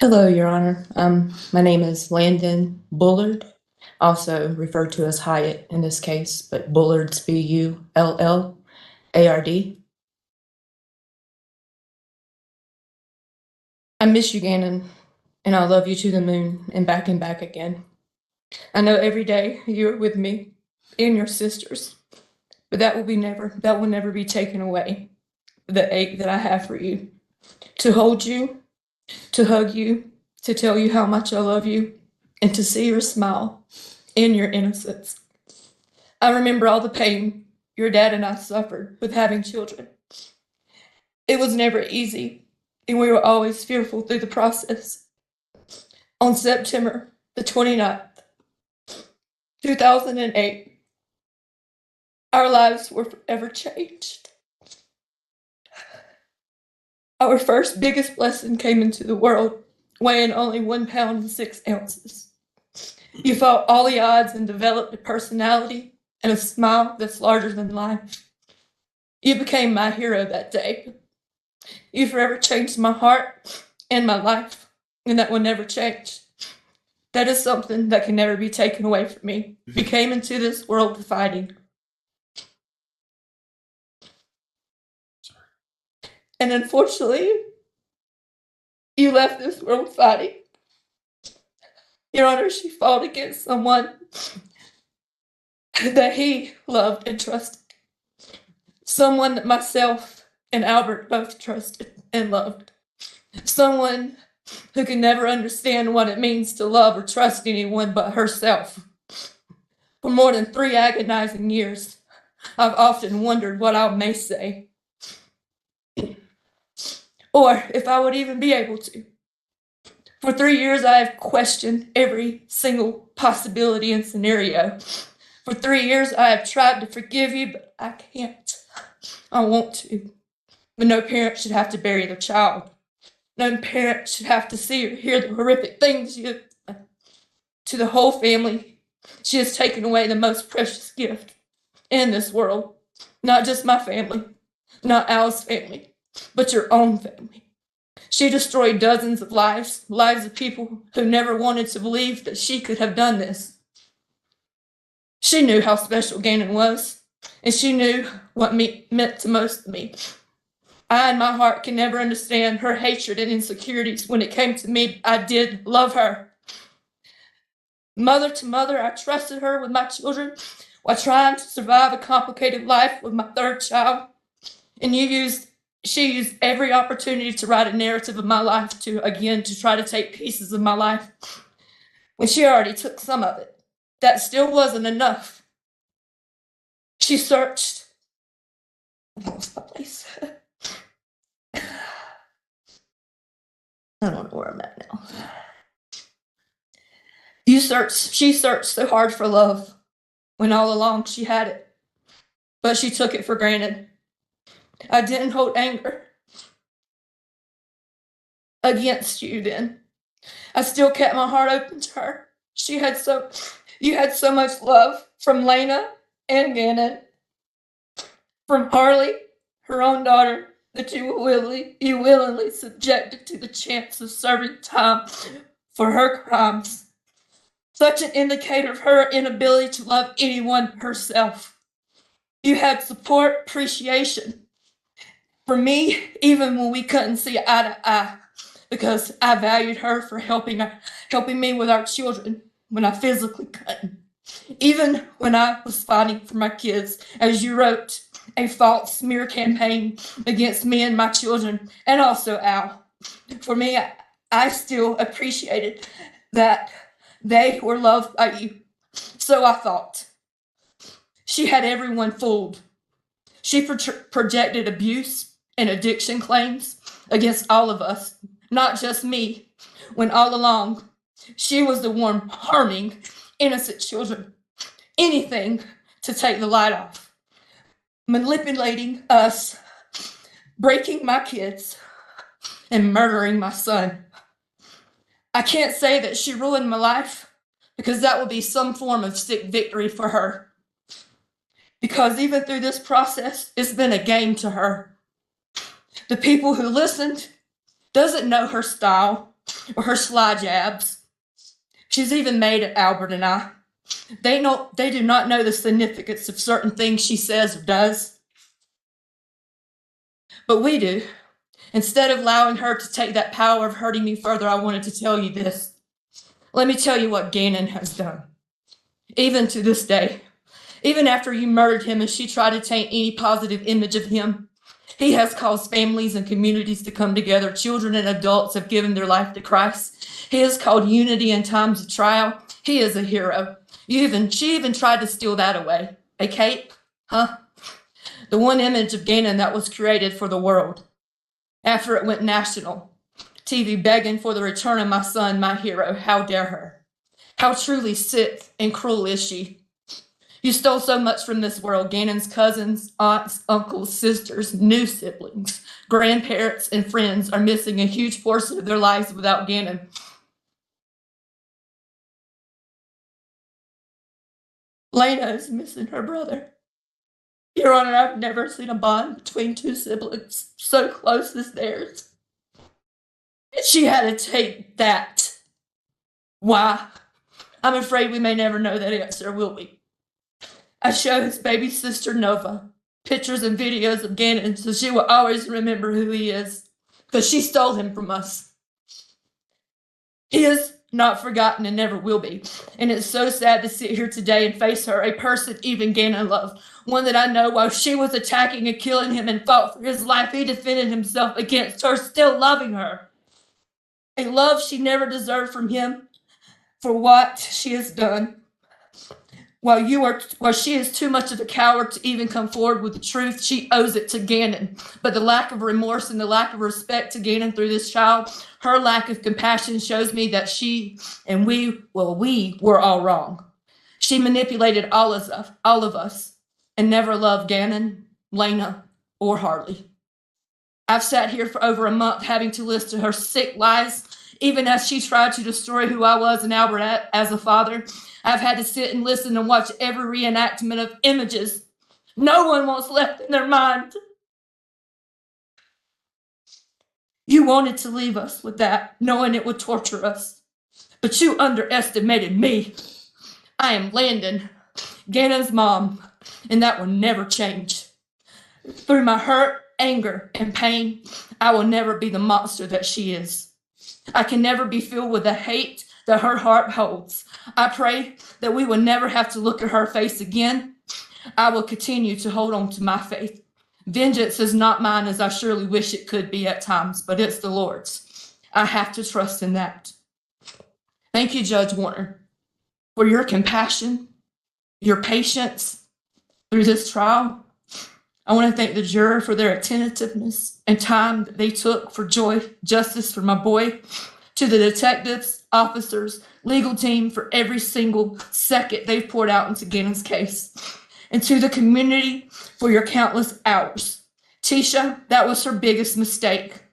Hello, Your Honor. My name is Landen Bullard, also referred to as Hyatt in this case, but Bullard's Bullard. I miss you, Gannon, and I love you to the moon and back again. I know every day you're with me and your sisters, but that will never be taken away. The ache that I have for you, to hold you, to hug you, to tell you how much I love you, and to see your smile and your innocence. I remember all the pain your dad and I suffered with having children. It was never easy, and we were always fearful through the process. On September the 29th, 2008, our lives were forever changed. Our first biggest blessing came into the world, weighing only 1 pound and 6 ounces. You fought all the odds and developed a personality and a smile that's larger than life. You became my hero that day. You forever changed my heart and my life, and that will never change. That is something that can never be taken away from me. You came into this world fighting. And unfortunately, you left this world fighting. Your Honor, she fought against someone that he loved and trusted. Someone that myself and Albert both trusted and loved. Someone who can never understand what it means to love or trust anyone but herself. For more than 3 agonizing years, I've often wondered what I may say, or if I would even be able to. For 3 years, I have questioned every single possibility and scenario. For 3 years, I have tried to forgive you, but I can't. I want to. But no parent should have to bury their child. No parent should have to see or hear the horrific things you have done to the whole family. She has taken away the most precious gift in this world. Not just my family, not Al's family, but your own family. She destroyed dozens of lives of people who never wanted to believe that she could have done this. She knew how special Gannon was, and she knew what meant to most of me. I, in my heart, can never understand her hatred and insecurities. When it came to me, I did love her. Mother to mother, I trusted her with my children while trying to survive a complicated life with my 3rd child. And she used every opportunity to write a narrative of my life to try to take pieces of my life. When she already took some of it, that still wasn't enough. She searched. I lost my place. I don't know where I'm at now. She searched so hard for love when all along she had it, but she took it for granted. I didn't hold anger against you then. I still kept my heart open to her. You had so much love from Lena and Gannon, from Harley, her own daughter, that you willingly subjected to the chance of serving time for her crimes. Such an indicator of her inability to love anyone herself. You had support, appreciation for me, even when we couldn't see eye to eye, because I valued her for helping me with our children when I physically couldn't. Even when I was fighting for my kids, as you wrote, a false smear campaign against me and my children, and also Al. For me, I still appreciated that they were loved by you. So I thought. She had everyone fooled. She projected abuse and addiction claims against all of us, not just me, when all along she was the one harming innocent children. Anything to take the light off. Manipulating us, breaking my kids, and murdering my son. I can't say that she ruined my life, because that would be some form of sick victory for her. Because even through this process, it's been a game to her. The people who listened doesn't know her style. or her sly jabs. She's even mad at Albert and I. They do not know the significance of certain things she says or does. But we do. Instead of allowing her to take that power of hurting me further, I wanted to tell you this. Let me tell you what Gannon has done. Even to this day, even after you murdered him and she tried to taint any positive image of him, he has caused families and communities to come together. Children and adults have given their life to Christ. He has called unity in times of trial. He is a hero. She even tried to steal that away. A cape? Huh? The one image of Gannon that was created for the world. After it went national, TV begging for the return of my son, my hero. How dare her? How truly sick and cruel is she? You stole so much from this world. Gannon's cousins, aunts, uncles, sisters, new siblings, grandparents, and friends are missing a huge portion of their lives without Gannon. Lena is missing her brother. Your Honor, I've never seen a bond between two siblings so close as theirs. She had to take that. Why? I'm afraid we may never know that answer, will we? I show his baby sister Nova pictures and videos of Gannon so she will always remember who he is, because she stole him from us. He is not forgotten and never will be. And it's so sad to sit here today and face her, a person even Gannon loved, one that I know while she was attacking and killing him and fought for his life, he defended himself against her, still loving her. A love she never deserved from him for what she has done. While she is too much of a coward to even come forward with the truth, she owes it to Gannon. But the lack of remorse and the lack of respect to Gannon through this child, her lack of compassion shows me that she and we were all wrong. She manipulated all of us and never loved Gannon, Lena, or Harley. I've sat here for over a month having to listen to her sick lies, even as she tried to destroy who I was and Albert as a father. I've had to sit and listen and watch every reenactment of images no one wants left in their mind. You wanted to leave us with that, knowing it would torture us. But you underestimated me. I am Landen, Gannon's mom, and that will never change. Through my hurt, anger, and pain, I will never be the monster that she is. I can never be filled with the hate that her heart holds. I pray that we will never have to look at her face again. I will continue to hold on to my faith. Vengeance is not mine, as I surely wish it could be at times, but it's the Lord's. I have to trust in that. Thank you, Judge Warner, for your compassion, your patience through this trial. I want to thank the juror for their attentiveness and time that they took for justice for my boy, to the detectives, officers, legal team for every single second they've poured out into Gannon's case, and to the community for your countless hours. Tisha, that was her biggest mistake.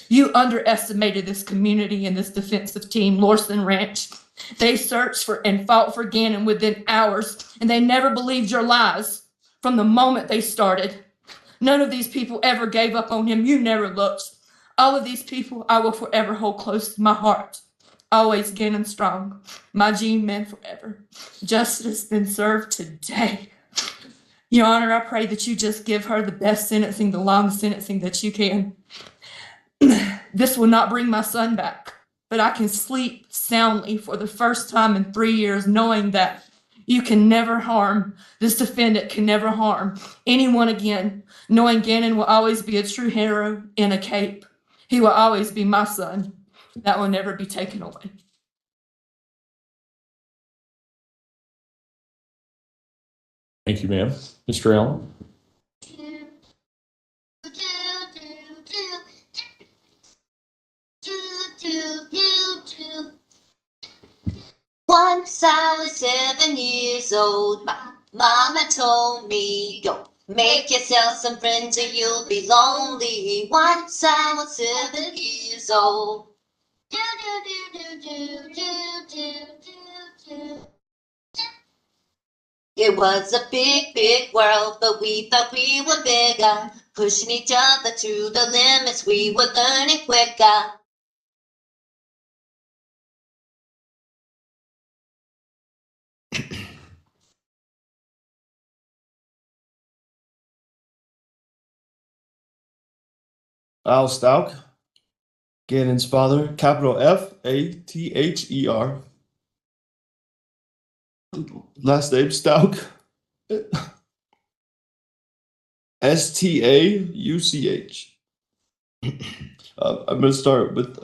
You underestimated this community and this defensive team, Lawson Ranch. They searched for and fought for Gannon within hours, and they never believed your lies from the moment they started. None of these people ever gave up on him. You never looked. All of these people I will forever hold close to my heart. Always Gannon strong. My G-men forever. Justice has been served today. Your Honor, I pray that you just give her the best sentencing, the longest sentencing that you can. This will not bring my son back, but I can sleep soundly for the first time in 3 years, knowing that you can never harm, this defendant can never harm anyone again, knowing Gannon will always be a true hero in a cape. He will always be my son. That will never be taken away. Thank you, ma'am. Mr. Allen? Once I was 7 years old, my mama told me, go make yourself some friends or you'll be lonely. Once I was 7 years old. Do, do, do, do, do, do, do, do. It was a big, big world, but we thought we were bigger, pushing each other to the limits, we were learning quicker. Al Stout, Gannon's father, capital Father. Last name Stauch. Stauch. I'm going to start with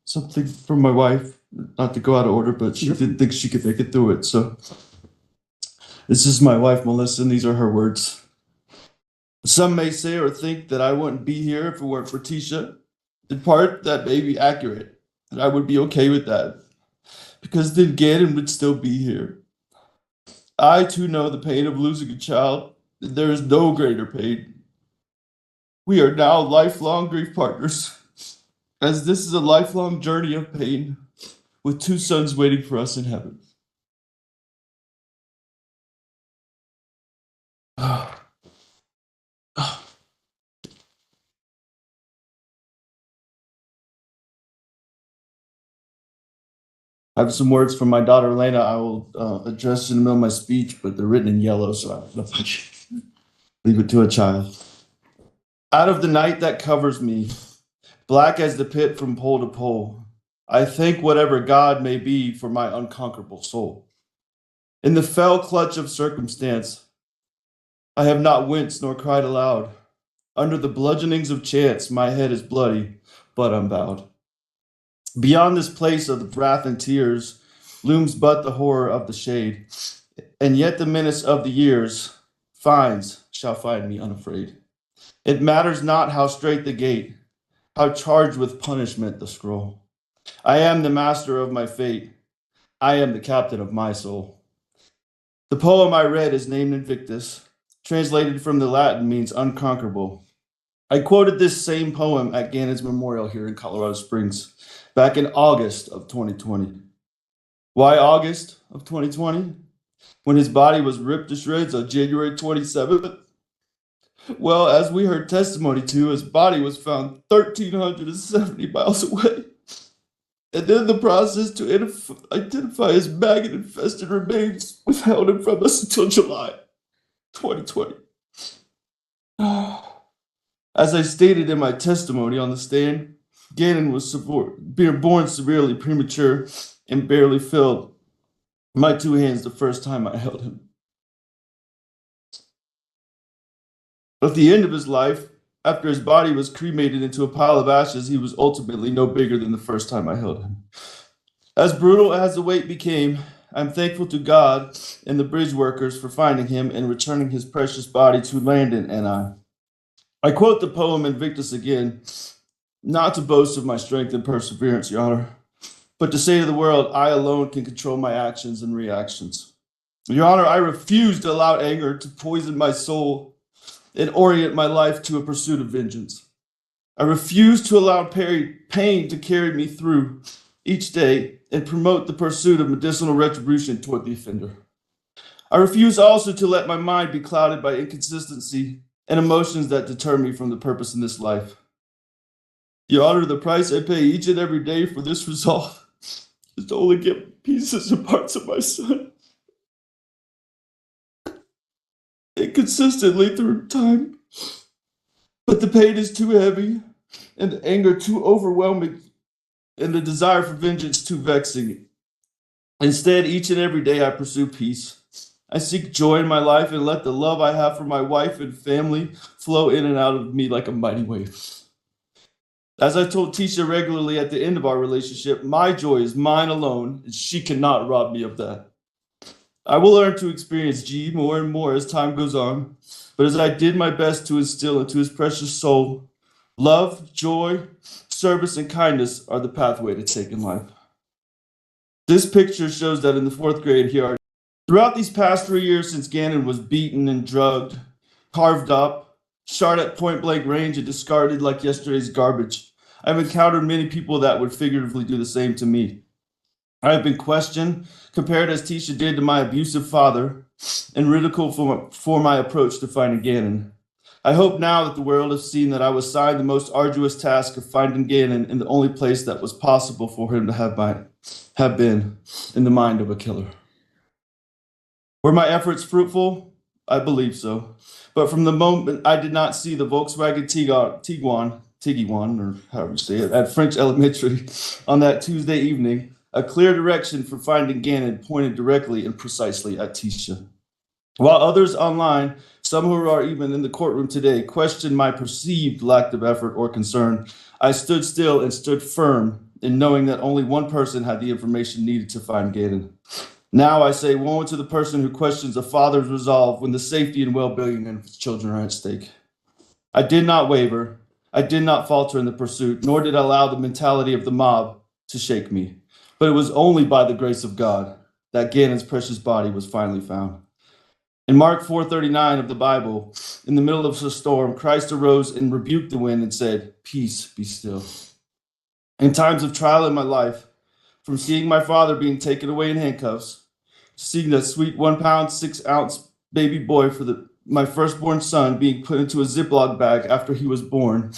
something from my wife, not to go out of order, but she didn't think she could make it through it. So this is my wife, Melissa, and these are her words. Some may say or think that I wouldn't be here if it weren't for Tisha. In part, that may be accurate, and I would be okay with that, because then Gannon would still be here. I too know the pain of losing a child, and there is no greater pain. We are now lifelong grief partners, as this is a lifelong journey of pain, with 2 sons waiting for us in heaven. I have some words from my daughter Elena I will address in the middle of my speech, but they're written in yellow, so I don't know if I should leave it to a child. Out of the night that covers me, black as the pit from pole to pole, I thank whatever God may be for my unconquerable soul. In the fell clutch of circumstance, I have not winced nor cried aloud. Under the bludgeonings of chance, my head is bloody, but unbowed. Beyond this place of the wrath and tears looms but the horror of the shade, and yet the menace of the years shall find me unafraid. It matters not how straight the gate, how charged with punishment the scroll. I am the master of my fate. I am the captain of my soul. The poem I read is named Invictus, translated from the Latin means unconquerable. I quoted this same poem at Gannon's memorial here in Colorado Springs back in August of 2020. Why August of 2020? When his body was ripped to shreds on January 27th? Well, as we heard testimony to, his body was found 1,370 miles away. And in the process to identify his maggot-infested remains withheld from us until July 2020. As I stated in my testimony on the stand, Gannon was born severely premature and barely filled my 2 hands the first time I held him. At the end of his life, after his body was cremated into a pile of ashes, he was ultimately no bigger than the first time I held him. As brutal as the wait became, I'm thankful to God and the bridge workers for finding him and returning his precious body to Landen and I. I quote the poem Invictus again, not to boast of my strength and perseverance, Your Honor, but to say to the world, I alone can control my actions and reactions. Your Honor, I refuse to allow anger to poison my soul and orient my life to a pursuit of vengeance. I refuse to allow pain to carry me through each day and promote the pursuit of medicinal retribution toward the offender. I refuse also to let my mind be clouded by inconsistency and emotions that deter me from the purpose in this life. Your Honor, the price I pay each and every day for this resolve is to only get pieces and parts of my son. Inconsistently through time. But the pain is too heavy, and the anger too overwhelming, and the desire for vengeance too vexing. Instead, each and every day I pursue peace. I seek joy in my life and let the love I have for my wife and family flow in and out of me like a mighty wave. As I told Tisha regularly at the end of our relationship, my joy is mine alone, and she cannot rob me of that. I will learn to experience G more and more as time goes on, but as I did my best to instill into his precious soul, love, joy, service, and kindness are the pathway to take in life. This picture shows that in the 4th grade here. Throughout these past 3 years since Gannon was beaten and drugged, carved up, shot at point-blank range, and discarded like yesterday's garbage, I've encountered many people that would figuratively do the same to me. I have been questioned, compared as Tisha did to my abusive father, and ridiculed for my approach to finding Gannon. I hope now that the world has seen that I was assigned the most arduous task of finding Gannon in the only place that was possible for him to have been, in the mind of a killer. Were my efforts fruitful? I believe so. But from the moment I did not see the Volkswagen Tiguan Tiggy-Wan, or however you say it, at French Elementary on that Tuesday evening, a clear direction for finding Gannon pointed directly and precisely at Tisha. While others online, some who are even in the courtroom today, questioned my perceived lack of effort or concern, I stood still and stood firm in knowing that only one person had the information needed to find Gannon. Now I say woe to the person who questions a father's resolve when the safety and well-being of his children are at stake. I did not waver. I did not falter in the pursuit, nor did I allow the mentality of the mob to shake me. But it was only by the grace of God that Gannon's precious body was finally found. In Mark 4:39 of the Bible, in the middle of a storm, Christ arose and rebuked the wind and said, "Peace, be still." In times of trial in my life, from seeing my father being taken away in handcuffs, to seeing that sweet 1 pound, 6 ounce baby boy for my firstborn son being put into a Ziploc bag after he was born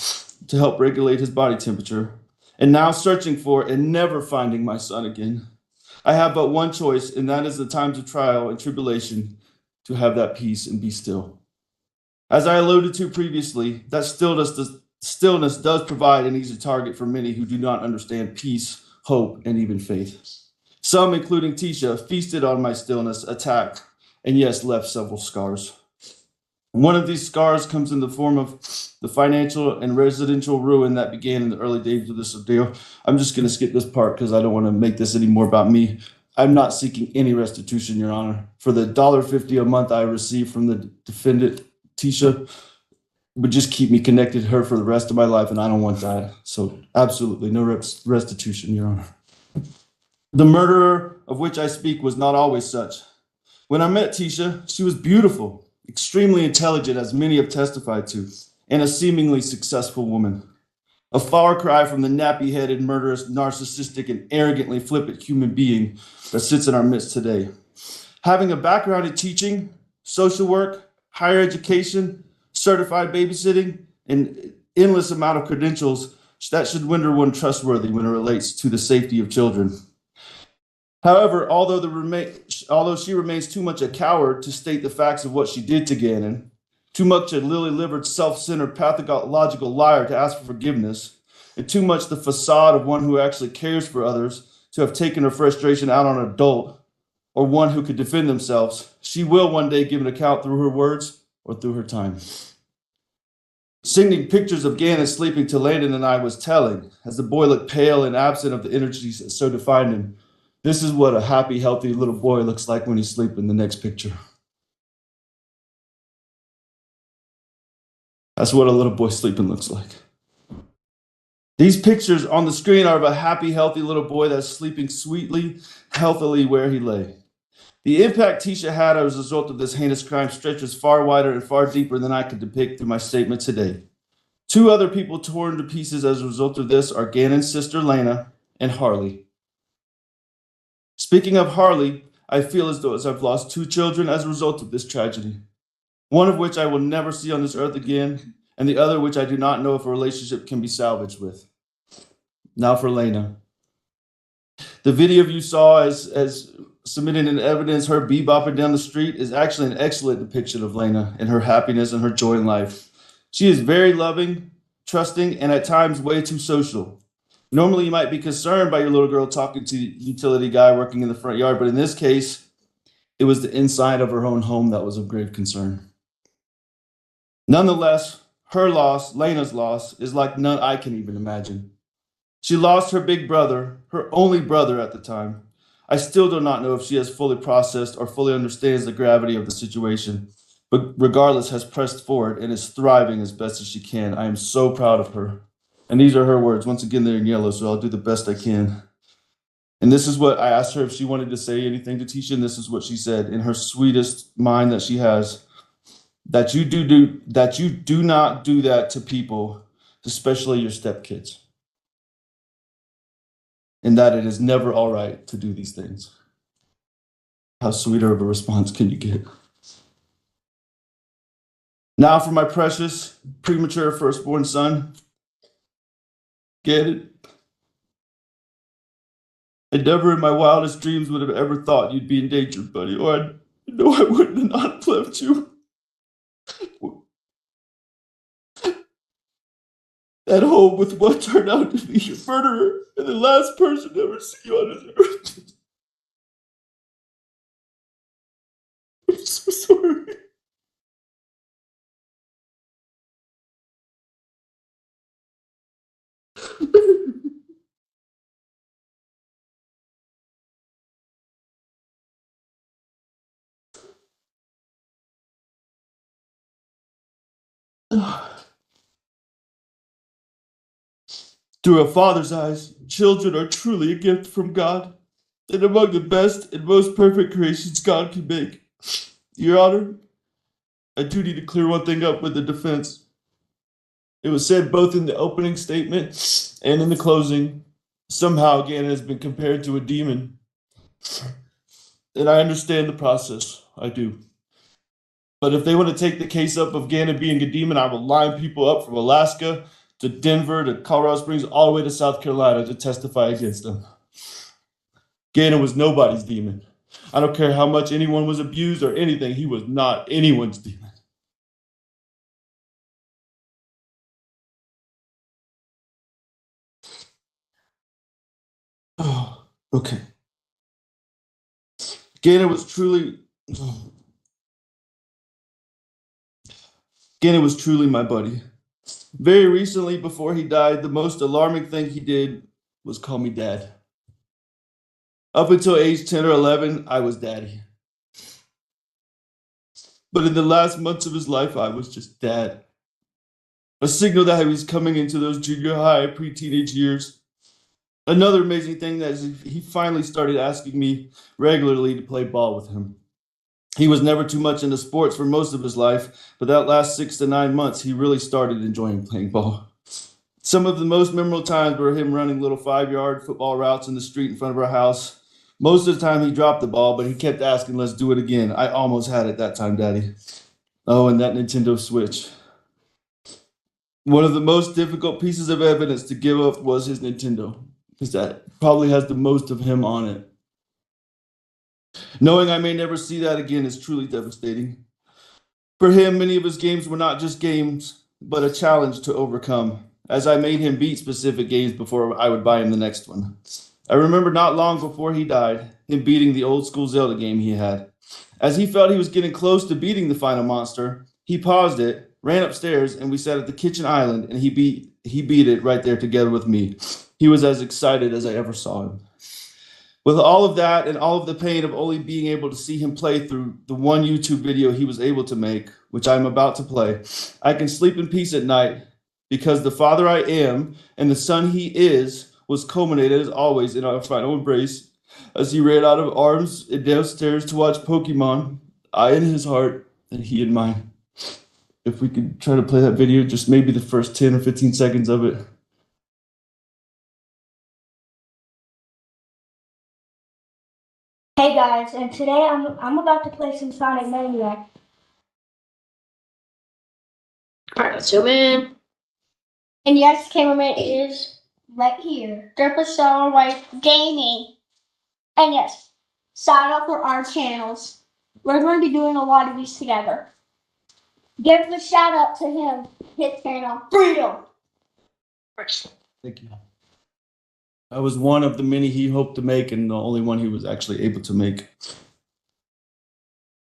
to help regulate his body temperature, and now searching for and never finding my son again, I have but one choice, and that is the times of trial and tribulation to have that peace and be still. As I alluded to previously, that stillness does provide an easy target for many who do not understand peace, hope, and even faith. Some, including Tisha, feasted on my stillness, attacked, and yes, left several scars. One of these scars comes in the form of the financial and residential ruin that began in the early days of this ordeal. I'm just going to skip this part because I don't want to make this any more about me. I'm not seeking any restitution, Your Honor. For the $1.50 a month I received from the defendant, Tisha, would just keep me connected to her for the rest of my life, and I don't want that. So absolutely no restitution, Your Honor. The murderer of which I speak was not always such. When I met Tisha, she was beautiful, extremely intelligent, as many have testified to, and a seemingly successful woman. A far cry from the nappy-headed, murderous, narcissistic, and arrogantly flippant human being that sits in our midst today. Having a background in teaching, social work, higher education, certified babysitting, and endless amount of credentials, that should render one trustworthy when it relates to the safety of children. However, although she remains too much a coward to state the facts of what she did to Gannon, too much a lily-livered, self-centered, pathological liar to ask for forgiveness, and too much the facade of one who actually cares for others to have taken her frustration out on an adult or one who could defend themselves, she will one day give an account through her words or through her time. Sending pictures of Gannon sleeping to Landen and I was telling, as the boy looked pale and absent of the energies that so defined him. This is what a happy, healthy little boy looks like when he's sleeping in the next picture. That's what a little boy sleeping looks like. These pictures on the screen are of a happy, healthy little boy that's sleeping sweetly, healthily where he lay. The impact Tisha had as a result of this heinous crime stretches far wider and far deeper than I could depict through my statement today. 2 other people torn to pieces as a result of this are Gannon's sister, Lena, and Harley. Speaking of Harley, I feel as though I've lost 2 children as a result of this tragedy. One of which I will never see on this earth again, and the other which I do not know if a relationship can be salvaged with. Now for Lena. The video you saw as submitted in evidence, her bebopping down the street, is actually an excellent depiction of Lena and her happiness and her joy in life. She is very loving, trusting, and at times way too social. Normally you might be concerned by your little girl talking to the utility guy working in the front yard, but in this case, it was the inside of her own home that was of grave concern. Nonetheless, her loss, Lena's loss, is like none I can even imagine. She lost her big brother, her only brother at the time. I still do not know if she has fully processed or fully understands the gravity of the situation, but regardless has pressed forward and is thriving as best as she can. I am so proud of her. And these are her words. Once again, they're in yellow, so I'll do the best I can. And this is what I asked her if she wanted to say anything to Tisha, and this is what she said in her sweetest mind that she has. That you do not do that to people, especially your stepkids. And that it is never all right to do these things. How sweeter of a response can you get? Now for my precious, premature firstborn son, Gannon. I never in my wildest dreams would have ever thought you'd be in danger, buddy, or I know I wouldn't have not left you. at home with what turned out to be your murderer and the last person to ever see you on this earth. I'm so sorry. Through a father's eyes, children are truly a gift from God, and among the best and most perfect creations God can make. Your Honor, I do need to clear one thing up with the defense. It was said both in the opening statement and in the closing, somehow Gannon has been compared to a demon. And I understand the process, I do. But if they want to take the case up of Gannon being a demon, I will line people up from Alaska to Denver to Colorado Springs, all the way to South Carolina to testify against them. Gannon was nobody's demon. I don't care how much anyone was abused or anything, he was not anyone's demon. Oh, okay. Gannon was truly my buddy. Very recently, before he died, the most alarming thing he did was call me dad. Up until age 10 or 11, I was daddy. But in the last months of his life, I was just dad. A signal that he was coming into those junior high, pre-teenage years. Another amazing thing that is he finally started asking me regularly to play ball with him. He was never too much into sports for most of his life, but that last 6 to 9 months, he really started enjoying playing ball. Some of the most memorable times were him running little 5-yard football routes in the street in front of our house. Most of the time he dropped the ball, but he kept asking, let's do it again. I almost had it that time, Daddy. Oh, and that Nintendo Switch. One of the most difficult pieces of evidence to give up was his Nintendo, because that probably has the most of him on it. Knowing I may never see that again is truly devastating. For him, many of his games were not just games, but a challenge to overcome, as I made him beat specific games before I would buy him the next one. I remember not long before he died, him beating the old school Zelda game he had. As he felt he was getting close to beating the final monster, he paused it, ran upstairs, and we sat at the kitchen island, and he beat it right there together with me. He was as excited as I ever saw him. With all of that and all of the pain of only being able to see him play through the one YouTube video he was able to make, which I'm about to play, I can sleep in peace at night because the father I am and the son he is was culminated as always in our final embrace as he ran out of arms and downstairs to watch Pokemon, I in his heart and he in mine. If we could try to play that video, just maybe the first 10 or 15 seconds of it. Hey guys, and today I'm about to play some Sonic Maniac. Alright, let's zoom in. And yes, cameraman is right here. Star White Gaming. And yes, sign up for our channels. We're going to be doing a lot of these together. Give the shout out to him. His channel, Freedom. Thank you. I was one of the many he hoped to make and the only one he was actually able to make.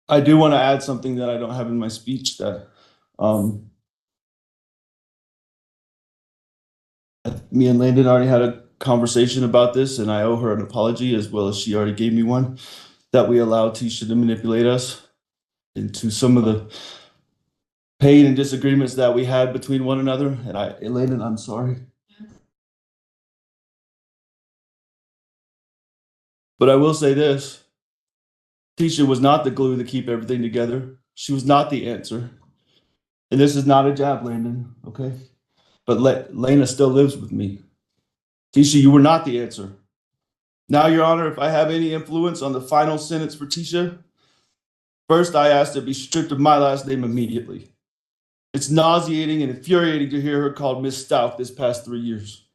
I do want to add something that I don't have in my speech that me and Landen already had a conversation about this, and I owe her an apology as well as she already gave me one, that we allowed Tisha to manipulate us into some of the pain and disagreements that we had between one another. And Landen, I'm sorry. But I will say this. Tisha was not the glue to keep everything together. She was not the answer. And this is not a jab, Landen, okay? But Lena still lives with me. Tisha, you were not the answer. Now, Your Honor, if I have any influence on the final sentence for Tisha, first I ask to be stripped of my last name immediately. It's nauseating and infuriating to hear her called Miss Stout this past 3 years.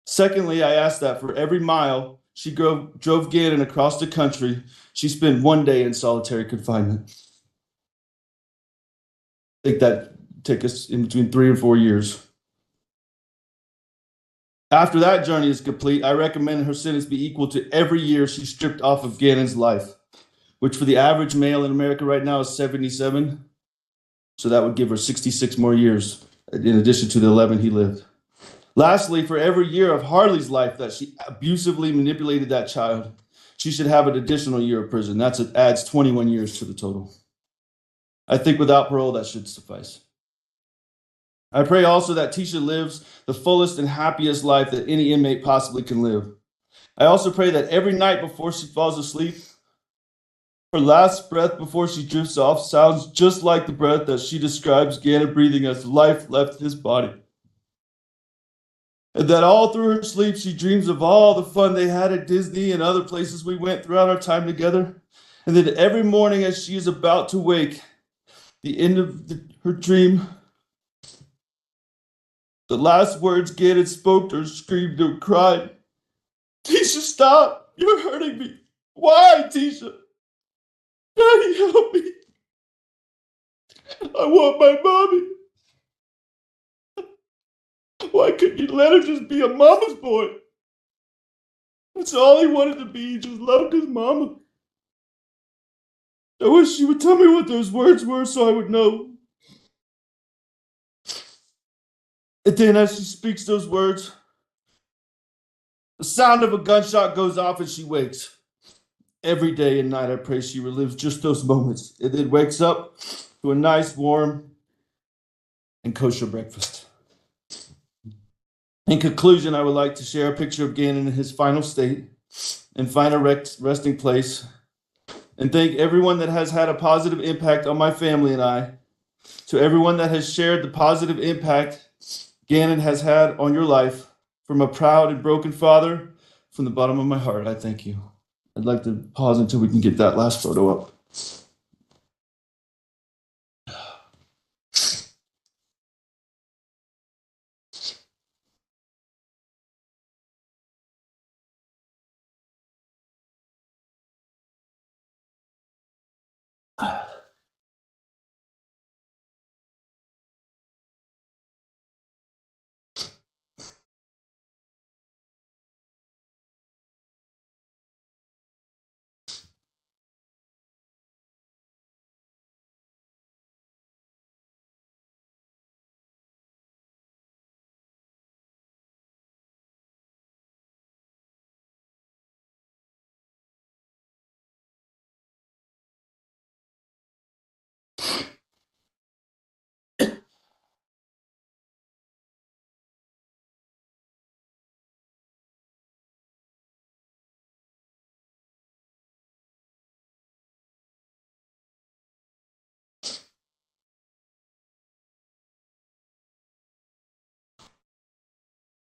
Secondly, I ask that for every mile she drove Gannon across the country, she spent 1 day in solitary confinement. I think that took us in between 3 and 4 years. After that journey is complete, I recommend her sentence be equal to every year she stripped off of Gannon's life, which for the average male in America right now is 77. So that would give her 66 more years, in addition to the 11 he lived. Lastly, for every year of Harley's life that she abusively manipulated that child, she should have an additional year of prison. Adds 21 years to the total. I think without parole, that should suffice. I pray also that Tisha lives the fullest and happiest life that any inmate possibly can live. I also pray that every night before she falls asleep, her last breath before she drifts off sounds just like the breath that she describes Gannon breathing as life left his body. And that all through her sleep, she dreams of all the fun they had at Disney and other places we went throughout our time together. And that every morning as she is about to wake, the end of her dream, the last words Gannon spoke or screamed or cried, "Tisha, stop! You're hurting me. Why, Tisha? Daddy, help me. I want my mommy. Why couldn't you let her just be a mama's boy? That's all he wanted to be. He just loved his mama. I wish she would tell me what those words were so I would know." And then as she speaks those words, the sound of a gunshot goes off and she wakes. Every day and night I pray she relives just those moments and then wakes up to a nice, warm, and kosher breakfast. In conclusion, I would like to share a picture of Gannon in his final state and find a resting place, and thank everyone that has had a positive impact on my family and I. To everyone that has shared the positive impact Gannon has had on your life, from a proud and broken father, from the bottom of my heart, I thank you. I'd like to pause until we can get that last photo up.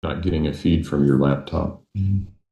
Not getting a feed from your laptop. Mm-hmm.